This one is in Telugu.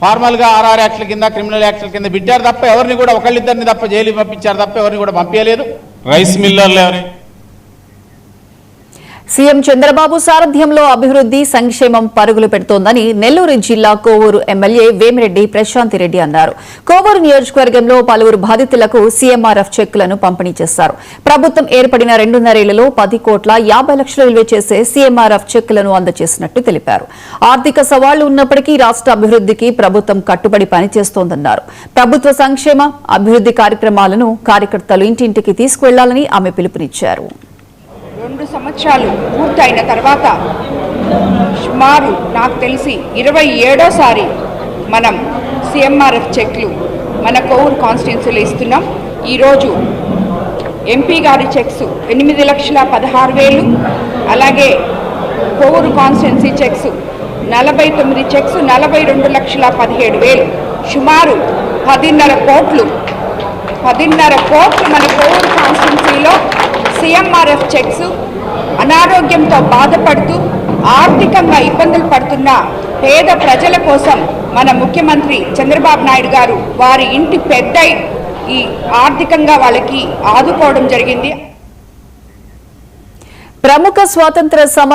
ఫార్మల్ గా ఆర్ఆర్ యాక్ట్ల కింద క్రిమినల్ యాక్ట్ల కింద బిట్టారు తప్ప ఎవరిని కూడా ఒకళ్ళిద్దరిని తప్ప జైలు పంపించారు తప్ప ఎవరిని కూడా పంపించలేదు. రైస్ మిల్లర్లు ఎవరి సీఎం చంద్రబాబు సారథ్యంలో అభివృద్ధి సంక్షేమం పరుగులు పెడుతోందని నెల్లూరు జిల్లా కోవూరు ఎమ్మెల్యే వేమిరెడ్డి ప్రశాంతిరెడ్డి అన్నారు. కోవూరు నియోజకవర్గంలో పలువురు బాధితులకు సీఎంఆర్ఎఫ్ చెక్కులను పంపిణీ చేశారు. ప్రభుత్వం ఏర్పడిన 2.5 ఏళ్లలో 10,50,00,000 విలువ చేసే సీఎంఆర్ఎఫ్ చెక్కులను అందజేసినట్టు తెలిపారు. ఆర్థిక సవాళ్లు ఉన్నప్పటికీ రాష్ట్ర అభివృద్ధికి ప్రభుత్వం కట్టుబడి పనిచేస్తోందన్నారు. ప్రభుత్వ సంక్షేమ అభివృద్ధి కార్యక్రమాలను కార్యకర్తలు ఇంటింటికి తీసుకువెళ్లాలని ఆమె పిలుపునిచ్చారు. 2 సంవత్సరాలు పూర్తయిన తర్వాత సుమారు నాకు తెలిసి 27సారి మనం సీఎంఆర్ఎఫ్ చెక్లు మన కోవూరు కాన్స్టిట్యున్సీలో ఇస్తున్నాం. ఈరోజు ఎంపీ గారి చెక్స్ 8,16,000, అలాగే కోవూరు కాన్స్టిట్యున్సీ చెక్స్ 49 చెక్స్ 42,17,000, సుమారు 10.5 కోట్లు మన కోవూరు కాన్స్టిట్యున్సీలో సీఎంఆర్ఎఫ్ చెక్స్ అనారోగ్యంతో బాధపడుతూ ఆర్థికంగా ఇబ్బందులు పడుతున్న పేద ప్రజల కోసం మన ముఖ్యమంత్రి చంద్రబాబు నాయుడు గారు వారి ఇంటి పెద్ద ఈ ఆర్థికంగా వాళ్ళకి ఆదుకోవడం జరిగింది. ప్రముఖ స్వాతంత్ర